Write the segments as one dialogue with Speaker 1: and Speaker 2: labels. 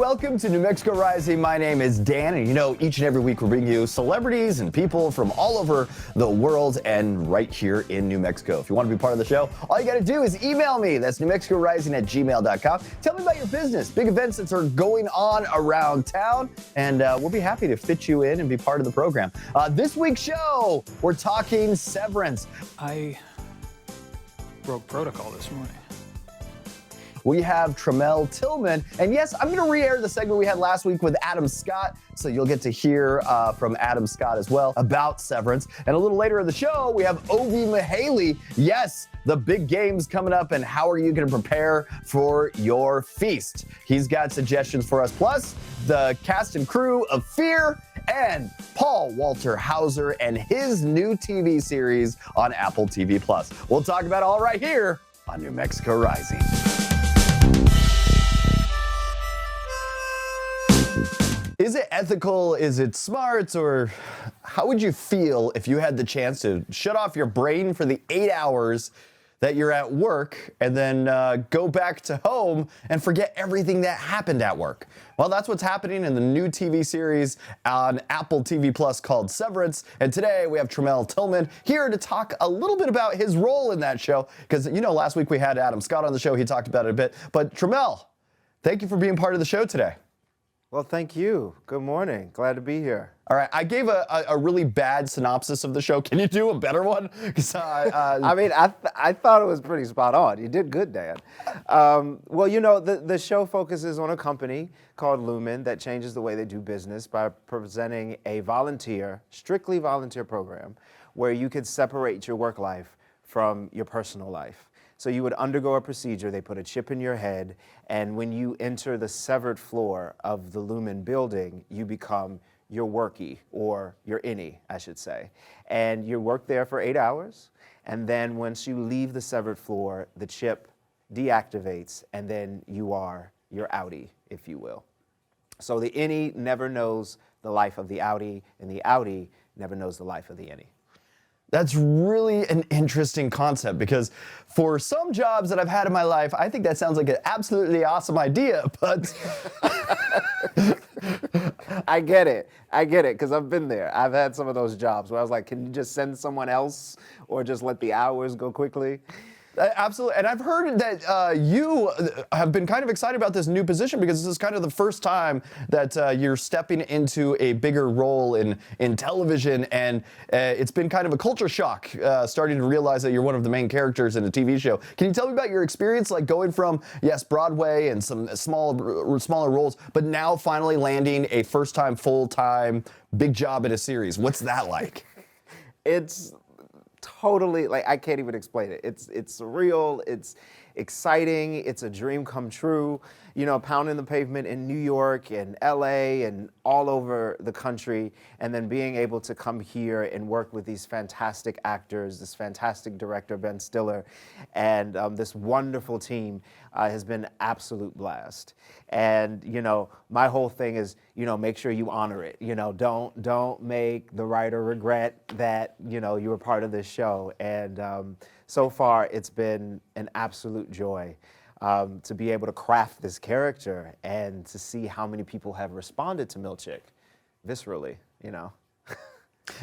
Speaker 1: welcome to New Mexico Rising. My name is Dan, and you know, each and every week we're bringing you celebrities and people from all over the world and right here in New Mexico. If you want to be part of the show, all you got to do is email me. That's newmexicorising@gmail.com. Tell me about your business, big events that are going on around town, and we'll be happy to fit you in and be part of the program. This week's show, we're talking Severance.
Speaker 2: I broke protocol this morning.
Speaker 1: We have Tramell, Tillman, and yes, I'm going to re-air the segment we had last week with Adam Scott, so you'll get to hear from Adam Scott as well about Severance. And a little later in the show, we have Ovie Mughelli. Yes, the big game's coming up, and how are you going to prepare for your feast? He's got suggestions for us, plus the cast and crew of Fear, and Walter Hauser and his new TV series on Apple TV+. We'll talk about it all right here on New Mexico Rising. Is it ethical? Is it smart? Or how would you feel if you had the chance to shut off your brain for the 8 hours that you're at work and then go back to home and forget everything that happened at work? Well, that's what's happening in the new TV series on Apple TV Plus called Severance. And today we have Tramell Tillman here to talk a little bit about his role in that show. Because, you know, last week we had Adam Scott on the show. He talked about it a bit. But Tramell, thank you for being part of the show today.
Speaker 3: Well, thank you. Good morning. Glad to be here.
Speaker 1: All right, I gave a really bad synopsis of the show. Can you do a better one?
Speaker 3: I mean, I thought it was pretty spot on. You did good, Dan. Well, you know, the show focuses on a company called Lumen that changes the way they do business by presenting a strictly volunteer program where you could separate your work life from your personal life. So you would undergo a procedure, they put a chip in your head, and when you enter the severed floor of the Lumen building, you become your workie, or your innie, I should say. And you work there for 8 hours, and then once you leave the severed floor, the chip deactivates, and then you are your outie, if you will. So the innie never knows the life of the outie, and the outie never knows the life of the innie.
Speaker 1: That's really an interesting concept, because for some jobs that I've had in my life, I think that sounds like an absolutely awesome idea, but...
Speaker 3: I get it, because I've been there. I've had some of those jobs where I was like, can you just send someone else or just let the hours go quickly?
Speaker 1: Absolutely, and I've heard that you have been kind of excited about this new position because this is kind of the first time that you're stepping into a bigger role in television, and it's been kind of a culture shock starting to realize that you're one of the main characters in a TV show. Can you tell me about your experience, like going from, yes, Broadway and some smaller roles, but now finally landing a first-time, full-time, big job in a series? What's that like?
Speaker 3: It's totally, like, I can't even explain it. It's surreal, it's exciting, it's a dream come true. You know, pounding the pavement in New York and LA and all over the country, and then being able to come here and work with these fantastic actors, this fantastic director, Ben Stiller, and this wonderful team has been absolute blast. And, you know, my whole thing is, you know, make sure you honor it. You know, don't make the writer regret that, you know, you were part of this show. And so far, it's been an absolute joy to be able to craft this character and to see how many people have responded to Milchick viscerally, you know.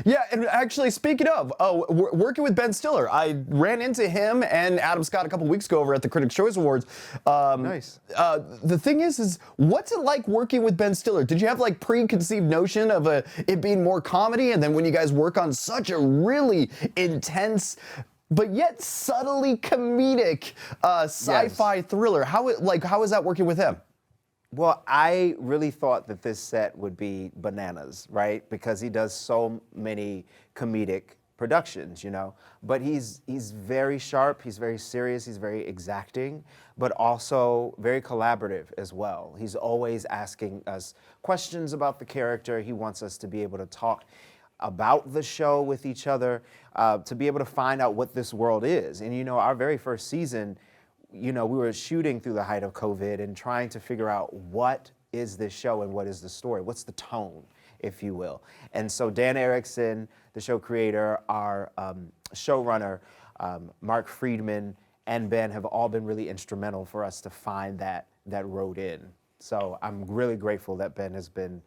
Speaker 1: Yeah, and actually, speaking of, working with Ben Stiller, I ran into him and Adam Scott a couple weeks ago over at the Critics' Choice Awards.
Speaker 3: Nice.
Speaker 1: The thing is what's it like working with Ben Stiller? Did you have like preconceived notion of it being more comedy, and then when you guys work on such a really intense but yet subtly comedic sci-fi thriller, how is that working with him?
Speaker 3: Well, I really thought that this set would be bananas, right? Because he does so many comedic productions, you know. But he's very sharp, he's very serious, he's very exacting, but also very collaborative as well. He's always asking us questions about the character. He wants us to be able to talk about the show with each other, to be able to find out what this world is. And, you know, our very first season, you know, we were shooting through the height of COVID and trying to figure out what is this show and what is the story, what's the tone, if you will. And so Dan Erickson, the show creator, our showrunner, Mark Friedman, and Ben have all been really instrumental for us to find that road in. So I'm really grateful that Ben has been,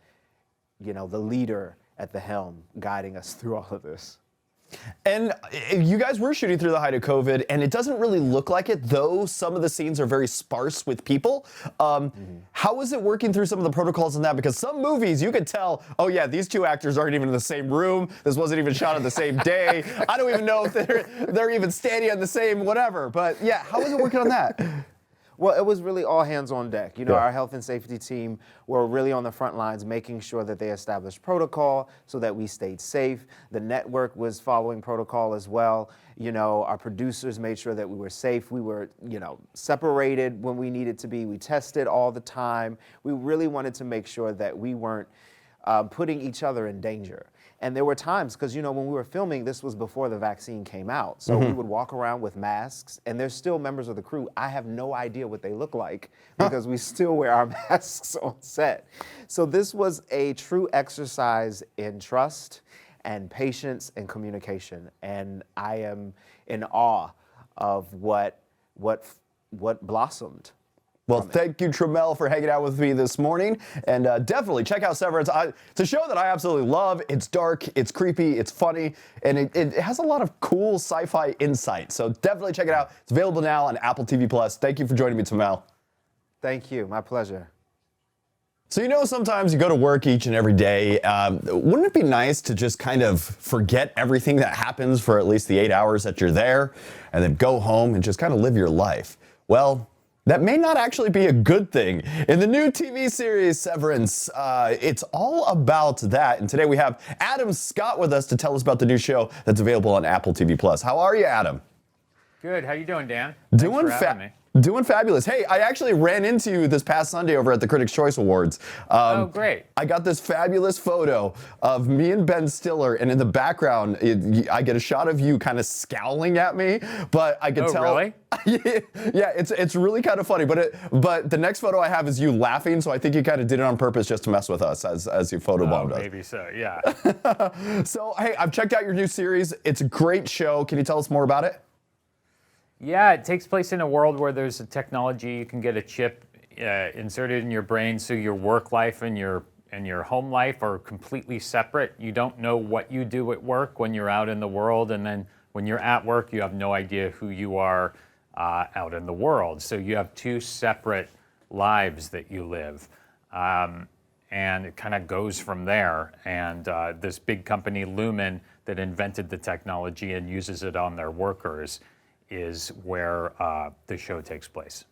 Speaker 3: the leader at the helm, guiding us through all of this.
Speaker 1: And you guys were shooting through the height of COVID, and it doesn't really look like it, though some of the scenes are very sparse with people. How is it working through some of the protocols in that? Because some movies, you could tell, oh yeah, these two actors aren't even in the same room. This wasn't even shot on the same day. I don't even know if they're even standing on the same whatever. But yeah, how is it working on that?
Speaker 3: Well, it was really all hands on deck. Our health and safety team were really on the front lines, making sure that they established protocol so that we stayed safe. The network was following protocol as well. Our producers made sure that we were safe. We were, separated when we needed to be. We tested all the time. We really wanted to make sure that we weren't putting each other in danger. And there were times, because, when we were filming, this was before the vaccine came out. So we would walk around with masks, and there's still members of the crew. I have no idea what they look like because we still wear our masks on set. So this was a true exercise in trust and patience and communication. And I am in awe of what blossomed.
Speaker 1: Well, thank you, Tramell, for hanging out with me this morning. And definitely check out Severance. It's a show that I absolutely love. It's dark, it's creepy, it's funny, and it has a lot of cool sci-fi insight. So definitely check it out. It's available now on Apple TV+. Thank you for joining me, Tramell.
Speaker 3: Thank you. My pleasure.
Speaker 1: So sometimes you go to work each and every day. Wouldn't it be nice to just kind of forget everything that happens for at least the 8 hours that you're there and then go home and just kind of live your life? Well, that may not actually be a good thing. In the new TV series, Severance, it's all about that. And today we have Adam Scott with us to tell us about the new show that's available on Apple TV+. How are you, Adam?
Speaker 2: Good. How you doing, Dan?
Speaker 1: Doing fabulous. Hey, I actually ran into you this past Sunday over at the Critics' Choice Awards.
Speaker 2: Oh, great.
Speaker 1: I got this fabulous photo of me and Ben Stiller, and in the background, I get a shot of you kind of scowling at me, but I could tell.
Speaker 2: Oh, really?
Speaker 1: Yeah, it's really kind of funny, but the next photo I have is you laughing, so I think you kind of did it on purpose just to mess with us as you photobombed us.
Speaker 2: Maybe so, yeah.
Speaker 1: So, hey, I've checked out your new series. It's a great show. Can you tell us more about it?
Speaker 2: Yeah, it takes place in a world where there's a technology. You can get a chip inserted in your brain, so your work life and your home life are completely separate. You don't know what you do at work when you're out in the world, and then when you're at work, you have no idea who you are out in the world. So you have two separate lives that you live, and it kind of goes from there. And this big company, Lumen, that invented the technology and uses it on their workers, is where the show takes place.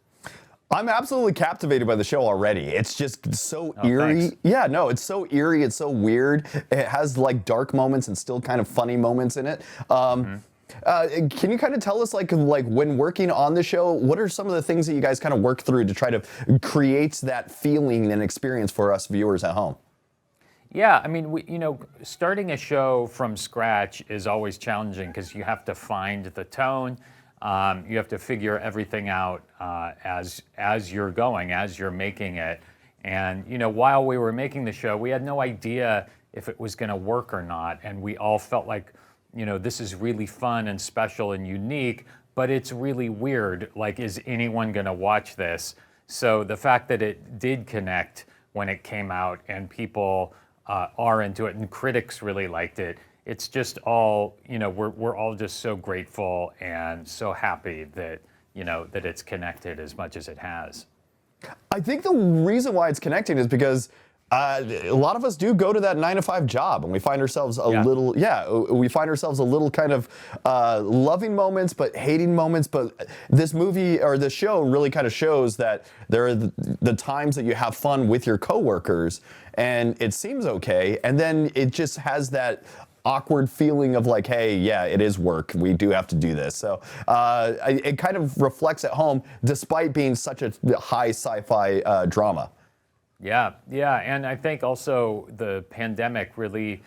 Speaker 1: I'm absolutely captivated by the show already. It's just so eerie.
Speaker 2: Thanks.
Speaker 1: Yeah, no, it's so eerie. It's so weird. It has like dark moments and still kind of funny moments in it. Can you kind of tell us, like when working on the show, what are some of the things that you guys kind of work through to try to create that feeling and experience for us viewers at home?
Speaker 2: Yeah, I mean, starting a show from scratch is always challenging because you have to find the tone. You have to figure everything out as you're going, as you're making it. And, while we were making the show, we had no idea if it was going to work or not. And we all felt like, this is really fun and special and unique, but it's really weird. Like, is anyone going to watch this? So the fact that it did connect when it came out and people are into it and critics really liked it, it's just all, we're all just so grateful and so happy that, that it's connected as much as it has.
Speaker 1: I think the reason why it's connecting is because a lot of us do go to that 9-to-5 job, and we find ourselves we find ourselves a little kind of loving moments, but hating moments. But this movie or the show really kind of shows that there are the times that you have fun with your coworkers, and it seems okay, and then it just has that awkward feeling of like, hey, yeah, it is work. We do have to do this. So it kind of reflects at home, despite being such a high sci-fi drama.
Speaker 2: Yeah, and I think also the pandemic really,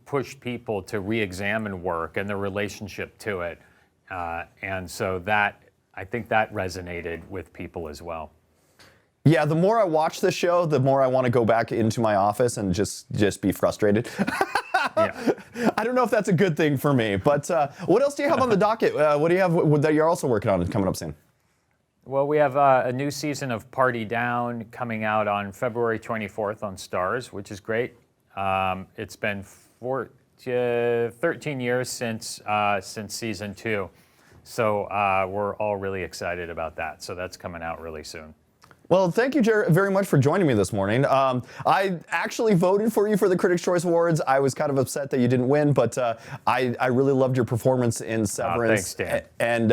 Speaker 2: pushed people to re-examine work and their relationship to it, and so I think that resonated with people as well.
Speaker 1: Yeah, the more I watch the show, the more I want to go back into my office and just be frustrated.
Speaker 2: Yeah.
Speaker 1: I don't know if that's a good thing for me, but what else do you have on the docket? What do you have that you're also working on coming up soon?
Speaker 2: Well, we have a new season of Party Down coming out on February 24th on Stars, which is great. It's been 13 years since season 2. So we're all really excited about that. So that's coming out really soon.
Speaker 1: Well, thank you very much for joining me this morning. I actually voted for you for the Critics' Choice Awards. I was kind of upset that you didn't win, but I really loved your performance in Severance.
Speaker 2: Thanks, Dan.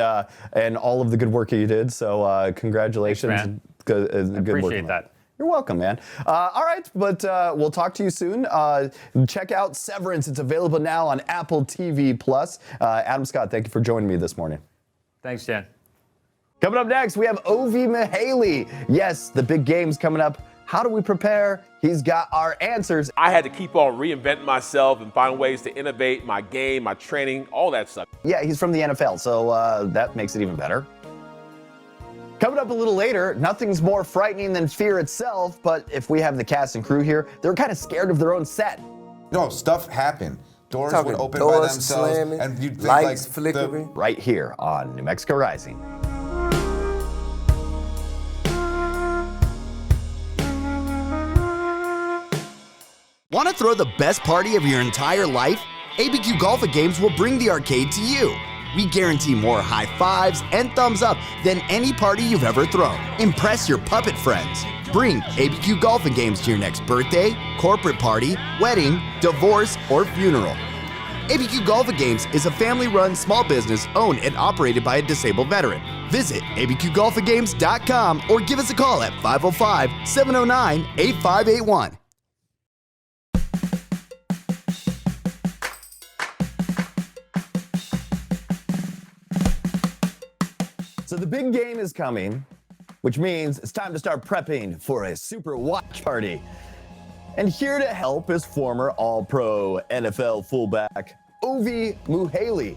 Speaker 1: And all of the good work that you did. So congratulations.
Speaker 2: Thanks, man.
Speaker 1: Good
Speaker 2: Appreciate
Speaker 1: work.
Speaker 2: that.
Speaker 1: You're welcome, man. All right, but we'll talk to you soon. Check out Severance. It's available now on Apple TV+. Adam Scott, thank you for joining me this morning.
Speaker 2: Thanks, Dan.
Speaker 1: Coming up next, we have Ovie Mughelli. Yes, the big game's coming up. How do we prepare? He's got our answers.
Speaker 4: I had to keep on reinventing myself and find ways to innovate my game, my training, all that stuff.
Speaker 1: Yeah, he's from the NFL, so that makes it even better. Coming up a little later, nothing's more frightening than fear itself, but if we have the cast and crew here, they're kind of scared of their own set.
Speaker 5: No, stuff happened. Doors
Speaker 6: Talking
Speaker 5: would open
Speaker 6: doors
Speaker 5: by themselves,
Speaker 6: slamming,
Speaker 5: and you'd think
Speaker 6: lights
Speaker 5: like
Speaker 6: flickering.
Speaker 1: Right here on New Mexico Rising.
Speaker 7: Want to throw the best party of your entire life? ABQ Golf Games will bring the arcade to you. We guarantee more high fives and thumbs up than any party you've ever thrown. Impress your puppet friends. Bring ABQ Golf Games to your next birthday, corporate party, wedding, divorce, or funeral. ABQ Golf Games is a family-run small business owned and operated by a disabled veteran. Visit abqgolfgames.com or give us a call at 505-709-8581.
Speaker 1: So the big game is coming, which means it's time to start prepping for a super watch party. And here to help is former All-Pro NFL fullback Ovie Mughelli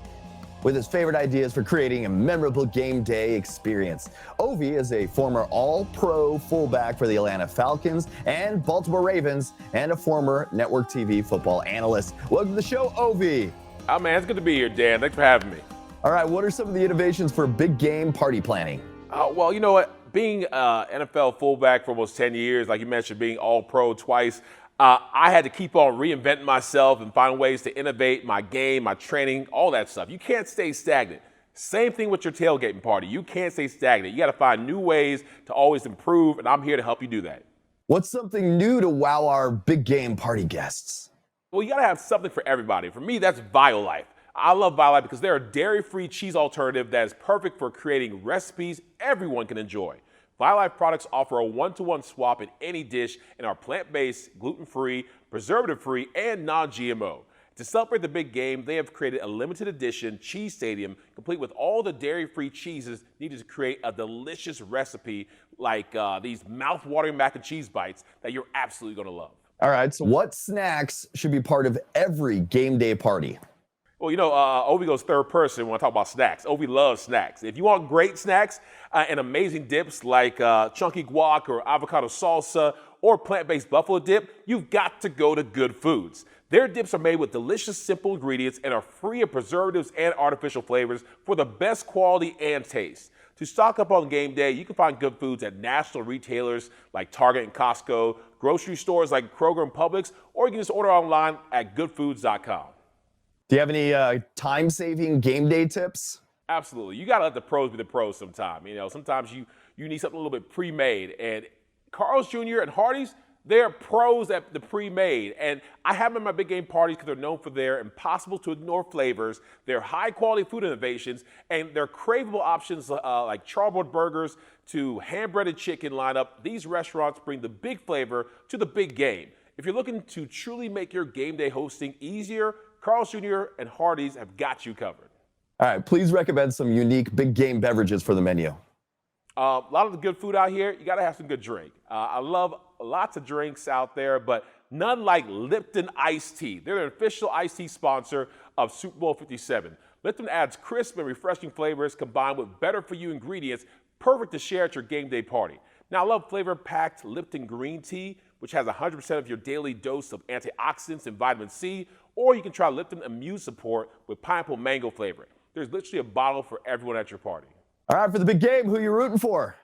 Speaker 1: with his favorite ideas for creating a memorable game day experience. Ovie is a former All-Pro fullback for the Atlanta Falcons and Baltimore Ravens and a former network TV football analyst. Welcome to the show, Ovie.
Speaker 4: Oh, man, it's good to be here, Dan. Thanks for having me.
Speaker 1: All right, what are some of the innovations for big game party planning?
Speaker 4: Well, you know what? Being NFL fullback for almost 10 years, like you mentioned, being All-Pro twice, I had to keep on reinventing myself and find ways to innovate my game, my training, all that stuff. You can't stay stagnant. Same thing with your tailgating party. You can't stay stagnant. You got to find new ways to always improve, and I'm here to help you do that.
Speaker 1: What's something new to wow our big game party guests?
Speaker 4: Well, you got to have something for everybody. For me, that's BioLife. I love BioLife because they're a dairy-free cheese alternative that is perfect for creating recipes everyone can enjoy. BioLife products offer a one-to-one swap in any dish and are plant-based, gluten-free, preservative-free, and non-GMO. To celebrate the big game, they have created a limited edition cheese stadium complete with all the dairy-free cheeses needed to create a delicious recipe like these mouth-watering mac and cheese bites that you're absolutely going to love.
Speaker 1: All right, so what snacks should be part of every game day party?
Speaker 4: Well, you know, Ovie goes third person when I talk about snacks. Ovie loves snacks. If you want great snacks and amazing dips like chunky guac or avocado salsa or plant-based buffalo dip, you've got to go to Good Foods. Their dips are made with delicious, simple ingredients and are free of preservatives and artificial flavors for the best quality and taste. To stock up on game day, you can find Good Foods at national retailers like Target and Costco, grocery stores like Kroger and Publix, or you can just order online at goodfoods.com.
Speaker 1: Do you have any time-saving game day tips?
Speaker 4: Absolutely. You got to let the pros be the pros sometime. You know, sometimes you need something a little bit pre-made. And Carl's Jr. and Hardee's, they're pros at the pre-made. And I have them at my big game parties because they're known for their impossible-to-ignore flavors, their high-quality food innovations, and their craveable options like charboiled burgers to hand-breaded chicken lineup. These restaurants bring the big flavor to the big game. If you're looking to truly make your game day hosting easier, Carl's Jr. and Hardee's have got you covered.
Speaker 1: All right, please recommend some unique big game beverages for the menu.
Speaker 4: A lot of the good food out here, you got to have some good drink. I love lots of drinks out there, but none like Lipton Iced Tea. They're the official iced tea sponsor of Super Bowl 57. Lipton adds crisp and refreshing flavors combined with better-for-you ingredients, perfect to share at your game day party. Now, I love flavor-packed Lipton Green Tea, which has 100% of your daily dose of antioxidants and vitamin C, or you can try Lipton Immune Support with pineapple mango flavor. There's literally a bottle for everyone at your party.
Speaker 1: All right, for the big game, who are you rooting for?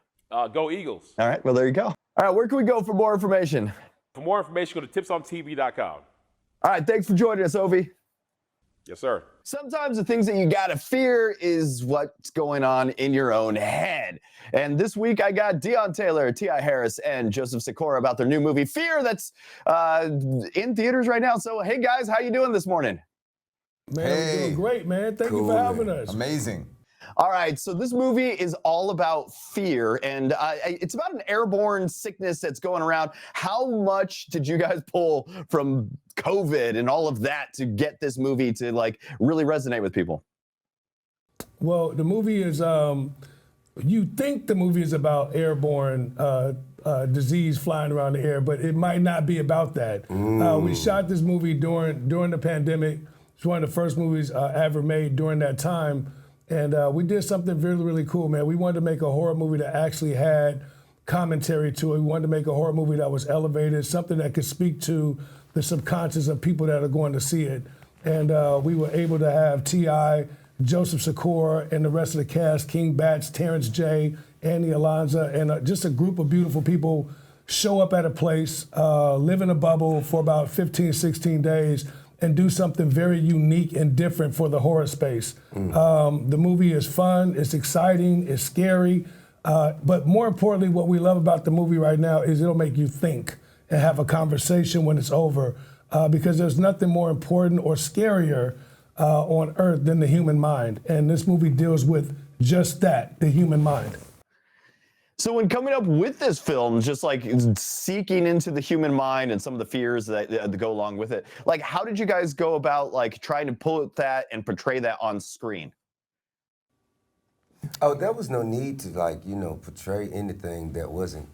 Speaker 4: Go Eagles.
Speaker 1: All right, well, there you go. All right, where can we go for more information?
Speaker 4: For more information, go to tipsontv.com.
Speaker 1: All right, thanks for joining us, Ovie.
Speaker 4: Yes, sir.
Speaker 1: Sometimes the things that you gotta fear is what's going on in your own head. And this week I got Deon Taylor, T.I. Harris, and Joseph Sikora about their new movie, Fear, that's in theaters right now. So, hey guys, how you doing this morning?
Speaker 6: Man,
Speaker 5: Hey.
Speaker 6: we're doing great, man. Thank you for having us.
Speaker 5: Amazing.
Speaker 1: All right, so this movie is all about fear, and it's about an airborne sickness that's going around. How much did you guys pull from COVID and all of that to get this movie to like really resonate with people?
Speaker 6: Well, the movie is, you think the movie is about airborne disease flying around the air, but it might not be about that. We shot this movie during the pandemic. It's one of the first movies ever made during that time. And we did something really, really cool, man. We wanted to make a horror movie that actually had commentary to it. We wanted to make a horror movie that was elevated, something that could speak to the subconscious of people that are going to see it. And we were able to have T.I., Joseph Sikora, and the rest of the cast, King Batch, Terrence J., Annie Alonzo, and just a group of beautiful people show up at a place, live in a bubble for about 15, 16 days, and do something very unique and different for the horror space. The movie is fun, it's exciting, it's scary, but more importantly, what we love about the movie right now is it'll make you think and have a conversation when it's over, because there's nothing more important or scarier on earth than the human mind. And this movie deals with just that, the human mind.
Speaker 1: So when coming up with this film, just like seeking into the human mind and some of the fears that go along with it, like how did you guys go about like trying to pull that and portray that on screen?
Speaker 8: Oh, there was no need to portray anything that wasn't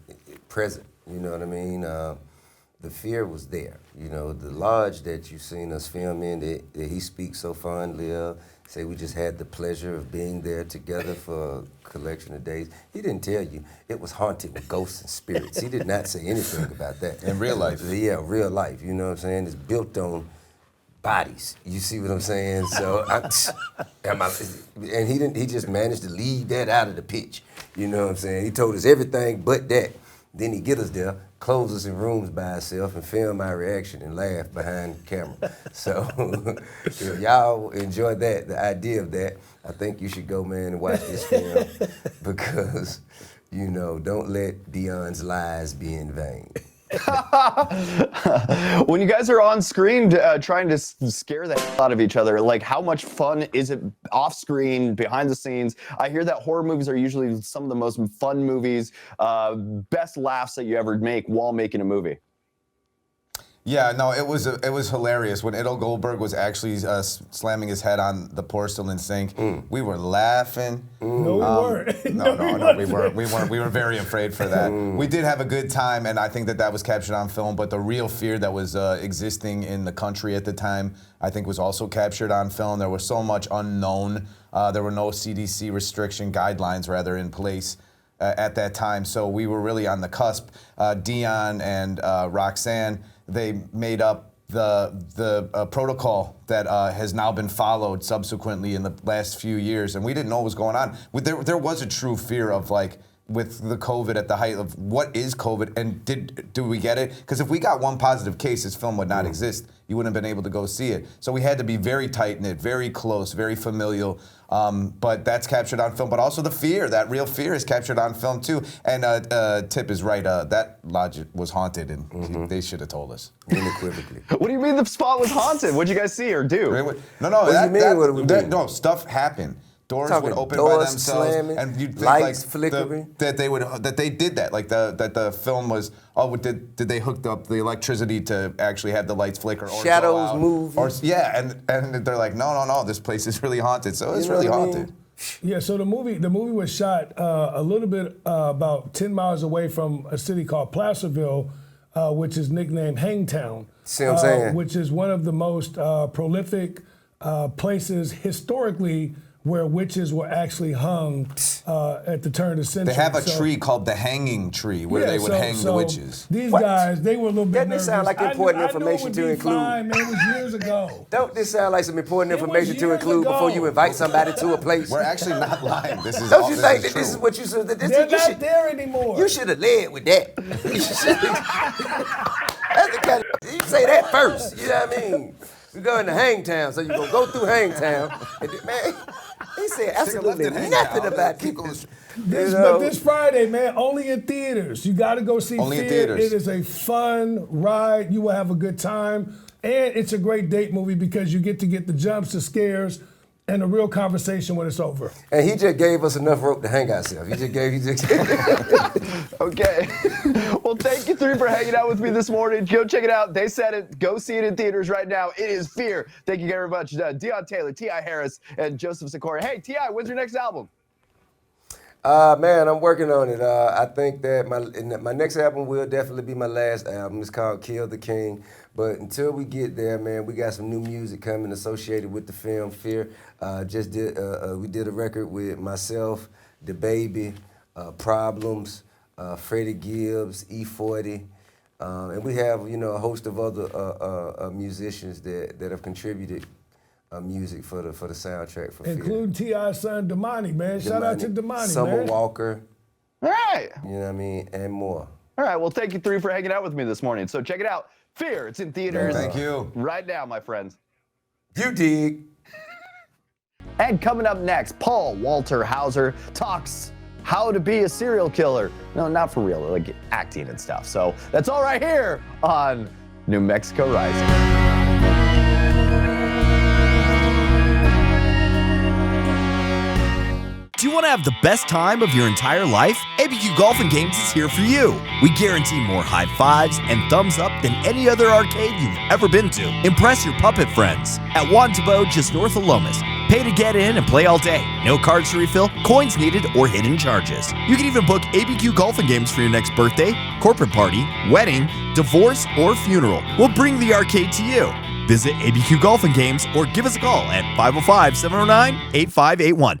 Speaker 8: present. You know what I mean? The fear was there. You know, the lodge that you've seen us film in, that he speaks so fondly of, say we just had the pleasure of being there together for a collection of days. He didn't tell you it was haunted with ghosts and spirits. He did not say anything about that.
Speaker 5: In real life.
Speaker 8: Yeah, real life. You know what I'm saying? It's built on bodies. You see what I'm saying? So, and he just managed to leave that out of the pitch. You know what I'm saying? He told us everything but that. Then he get us there, close us in rooms by himself, and film our reaction and laugh behind the camera. So if y'all enjoy that, the idea of that, I think you should go, man, and watch this film because, don't let Deon's lies be in vain.
Speaker 1: When you guys are on screen trying to scare the hell out of each other, like how much fun is it off screen, behind the scenes? I hear that horror movies are usually some of the most fun movies, best laughs that you ever make while making a movie.
Speaker 5: Yeah, no, it was hilarious when Idol Goldberg was actually slamming his head on the porcelain sink. We were laughing.
Speaker 6: No, we weren't.
Speaker 5: No, we weren't. We were very afraid for that. We did have a good time, and I think that was captured on film. But the real fear that was existing in the country at the time, I think, was also captured on film. There was so much unknown. There were no CDC guidelines in place at that time. So we were really on the cusp. Deon and Roxanne, they made up the protocol that has now been followed subsequently in the last few years, and we didn't know what was going on. There was a true fear of with the COVID at the height of what is COVID and do we get it? Because if we got one positive case, this film would not exist. You wouldn't have been able to go see it. So we had to be very tight-knit, very close, very familial. But that's captured on film. But also the fear, that real fear is captured on film too. And Tip is right, that lodge was haunted and they should have told us.
Speaker 8: Unequivocally.
Speaker 1: What do you mean the spot was haunted? What'd you guys see or do?
Speaker 5: No,
Speaker 8: What do you mean?
Speaker 5: no, stuff happened. Doors would open by
Speaker 8: doors
Speaker 5: themselves,
Speaker 8: slamming,
Speaker 5: and you'd think
Speaker 8: lights flickering.
Speaker 5: that they did that, that the film was. Oh, did they hook up the electricity to actually have the lights flicker or
Speaker 8: shadows
Speaker 5: go out?
Speaker 8: move?
Speaker 5: Or and they're like, no, this place is really haunted. So it's really haunted.
Speaker 6: Yeah, so the movie was shot a little bit about 10 miles away from a city called Placerville, which is nicknamed Hangtown.
Speaker 8: See what I'm saying?
Speaker 6: Which is one of the most prolific places historically where witches were actually hung at the turn of the century.
Speaker 5: They have a tree called the hanging tree where they would hang the witches.
Speaker 6: These guys, they were a little bit
Speaker 8: Doesn't
Speaker 6: nervous.
Speaker 8: this sound like important information to include?
Speaker 6: Fine, man. It was years ago.
Speaker 8: Don't this sound like some important information to
Speaker 6: years
Speaker 8: include
Speaker 6: ago.
Speaker 8: before you invite somebody to a place?
Speaker 5: We're actually not lying. This is
Speaker 8: Don't
Speaker 5: all,
Speaker 8: you
Speaker 5: this
Speaker 8: think
Speaker 5: is
Speaker 8: that
Speaker 5: true.
Speaker 8: this is what you should?
Speaker 6: They're not there anymore.
Speaker 8: You should have led with that. That's the kind of, you say that first. You know what I mean? We go into Hangtown, so you're gonna go through Hangtown. And man, he said absolutely nothing about people.
Speaker 6: But this Friday, man, only in theaters. You got to go see
Speaker 5: Only in
Speaker 6: Fear.
Speaker 5: theaters.
Speaker 6: It is a fun ride. You will have a good time. And it's a great date movie because you get to get the jumps, the scares, and a real conversation when it's over.
Speaker 8: And he just gave us enough rope to hang ourselves. He just gave.
Speaker 1: Okay. Well, thank you three for hanging out with me this morning. Go check it out. They said it. Go see it in theaters right now. It is Fear. Thank you very much, Deon Taylor, T.I. Harris, and Joseph Sikora. Hey, T.I., when's your next album?
Speaker 8: Man, I'm working on it. I think that my next album will definitely be my last album. It's called Kill the King. But until we get there, man, we got some new music coming associated with the film Fear. We did a record with myself, The Baby, Problems, Freddie Gibbs, E40, and we have a host of other musicians that have contributed music for the soundtrack for Fear.
Speaker 6: Including T.I.'s son, Damani, man. Shout out to Damani,
Speaker 8: Summer
Speaker 6: man.
Speaker 8: Walker.
Speaker 1: All right.
Speaker 8: You know what I mean? And more.
Speaker 1: All right. Well, thank you three for hanging out with me this morning. So check it out. Fear. It's in theaters.
Speaker 5: Thank you.
Speaker 1: Right now, my friends.
Speaker 8: You dig.
Speaker 1: And coming up next, Walter Hauser talks how to be a serial killer. No, not for real, like acting and stuff. So that's all right here on New Mexico Rising.
Speaker 7: Do you want to have the best time of your entire life? ABQ Golf and Games is here for you. We guarantee more high fives and thumbs up than any other arcade you've ever been to. Impress your puppet friends. At Wantabode, just north of Lomas. Pay to get in and play all day. No cards to refill, coins needed, or hidden charges. You can even book ABQ Golf and Games for your next birthday, corporate party, wedding, divorce, or funeral. We'll bring the arcade to you. Visit ABQ Golf and Games or give us a call at 505-709-8581.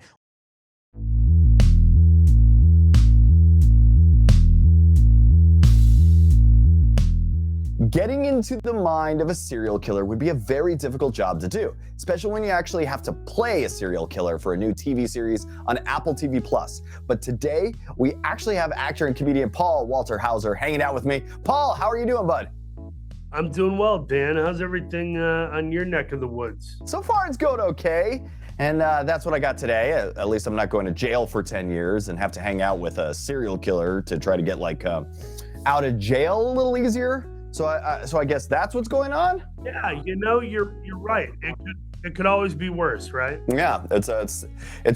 Speaker 1: Getting into the mind of a serial killer would be a very difficult job to do, especially when you actually have to play a serial killer for a new TV series on Apple TV+. But today, we actually have actor and comedian Walter Hauser hanging out with me. Paul, how are you doing, bud?
Speaker 9: I'm doing well, Dan. How's everything on your neck of the woods?
Speaker 1: So far, it's going okay. And that's what I got today. At least I'm not going to jail for 10 years and have to hang out with a serial killer to try to get out of jail a little easier. So I guess that's what's going on?
Speaker 9: Yeah, you're right. It could always be worse, right?
Speaker 1: Yeah, it's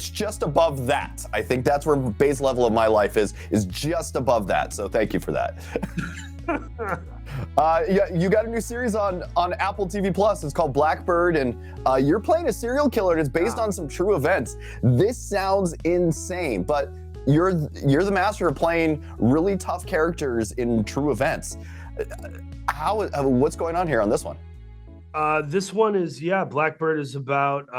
Speaker 1: just above that. I think that's where base level of my life is just above that. So thank you for that. Yeah, you got a new series on Apple TV Plus. It's called Blackbird, and you're playing a serial killer, and it's based on some true events. This sounds insane, but you're the master of playing really tough characters in true events. What's going on here on this one?
Speaker 9: This one is, Blackbird is about,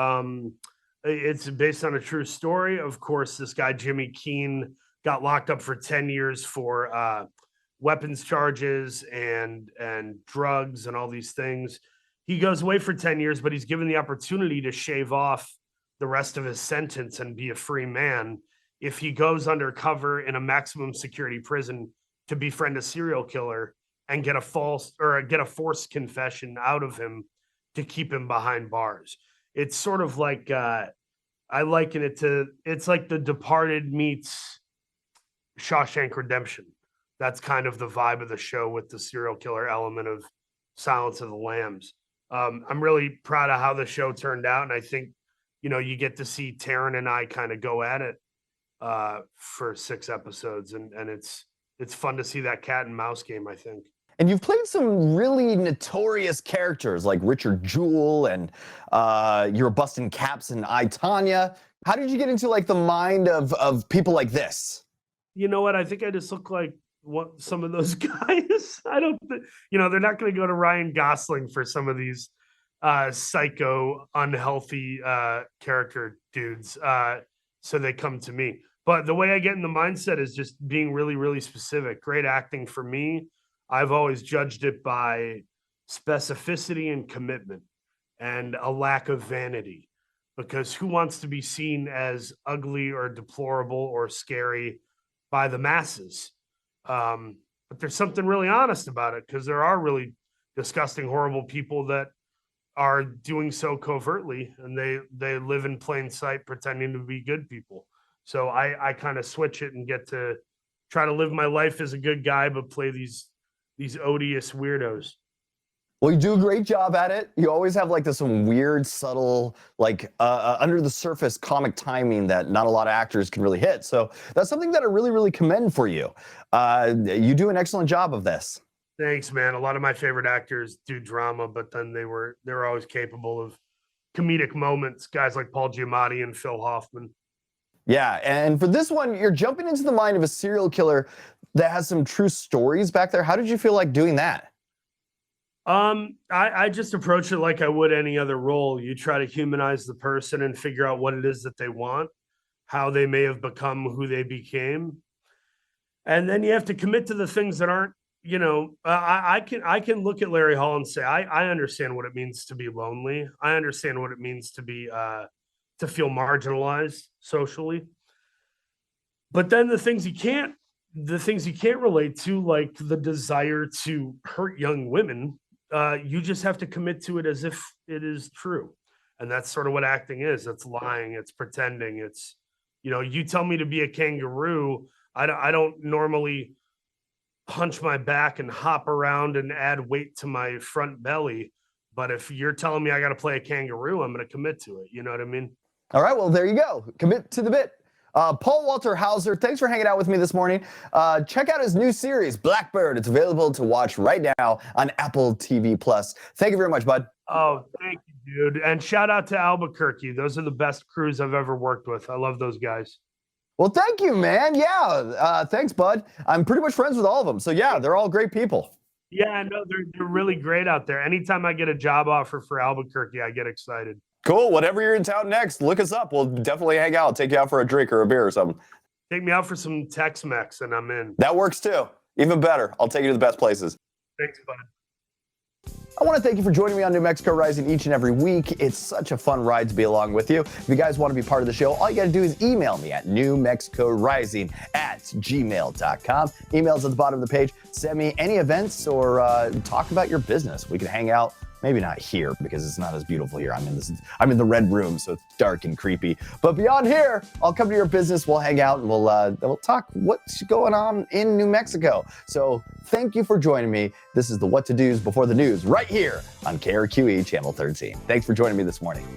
Speaker 9: it's based on a true story. Of course, this guy, Jimmy Keene, got locked up for 10 years for weapons charges and drugs and all these things. He goes away for 10 years, but he's given the opportunity to shave off the rest of his sentence and be a free man if he goes undercover in a maximum security prison to befriend a serial killer and get a forced confession out of him to keep him behind bars. It's sort of like, I liken it to, it's like The Departed meets Shawshank Redemption. That's kind of the vibe of the show with the serial killer element of Silence of the Lambs. I'm really proud of how the show turned out. And I think, you get to see Taryn and I kind of go at it for 6 episodes. And it's fun to see that cat and mouse game, I think.
Speaker 1: And you've played some really notorious characters like Richard Jewell, and you're busting caps in I, Tonya. How did you get into the mind of people like this?
Speaker 9: You know what? I think I just look like some of those guys. I don't, they're not going to go to Ryan Gosling for some of these psycho, unhealthy character dudes. So they come to me. But the way I get in the mindset is just being really, really specific. Great acting for me, I've always judged it by specificity and commitment and a lack of vanity. Because who wants to be seen as ugly or deplorable or scary by the masses? But there's something really honest about it, because there are really disgusting, horrible people that are doing so covertly, and they live in plain sight pretending to be good people. So I kind of switch it and get to try to live my life as a good guy, but play these odious weirdos.
Speaker 1: Well, you do a great job at it. You always have like this some weird, subtle, like under the surface comic timing that not a lot of actors can really hit. So that's something that I really, really commend for you. You do an excellent job of this.
Speaker 9: Thanks, man. A lot of my favorite actors do drama, but then they're always capable of comedic moments. Guys like Paul Giamatti and Phil Hoffman.
Speaker 1: Yeah, and for this one, you're jumping into the mind of a serial killer that has some true stories back there. How did you feel like doing that?
Speaker 9: I just approach it like I would any other role. You try to humanize the person and figure out what it is that they want, how they may have become who they became. And then you have to commit to the things that aren't, I can look at Larry Hall and say, I understand what it means to be lonely. I understand what it means to be, to feel marginalized socially. But then the things you can't relate to, like the desire to hurt young women, you just have to commit to it as if it is true. And that's sort of what acting is. It's lying, it's pretending, it's, you tell me to be a kangaroo, I don't normally hunch my back and hop around and add weight to my front belly. But if you're telling me I got to play a kangaroo, I'm going to commit to it. You know what I mean?
Speaker 1: All right, well, there you go. Commit to the bit. Paul Walter Hauser, thanks for hanging out with me this morning. Check out his new series, Blackbird. It's available to watch right now on Apple TV+. Thank you very much, bud.
Speaker 9: Oh, thank you, dude. And shout out to Albuquerque. Those are the best crews I've ever worked with. I love those guys.
Speaker 1: Well, thank you, man. Yeah, thanks, bud. I'm pretty much friends with all of them. So, yeah, they're all great people.
Speaker 9: Yeah, no, they're really great out there. Anytime I get a job offer for Albuquerque, I get excited.
Speaker 1: Cool. Whatever you're in town next, look us up. We'll definitely hang out, take you out for a drink or a beer or something.
Speaker 9: Take me out for some Tex-Mex and I'm in.
Speaker 1: That works too. Even better. I'll take you to the best places.
Speaker 9: Thanks, bud.
Speaker 1: I want to thank you for joining me on New Mexico Rising each and every week. It's such a fun ride to be along with you. If you guys want to be part of the show, all you got to do is email me at newmexicorising@gmail.com. Email's at the bottom of the page. Send me any events or talk about your business. We can hang out. Maybe not here because it's not as beautiful here. I'm in the red room, so it's dark and creepy. But beyond here, I'll come to your business. We'll hang out and we'll talk what's going on in New Mexico. So thank you for joining me. This is the What to Do's Before the News right here on KRQE Channel 13. Thanks for joining me this morning.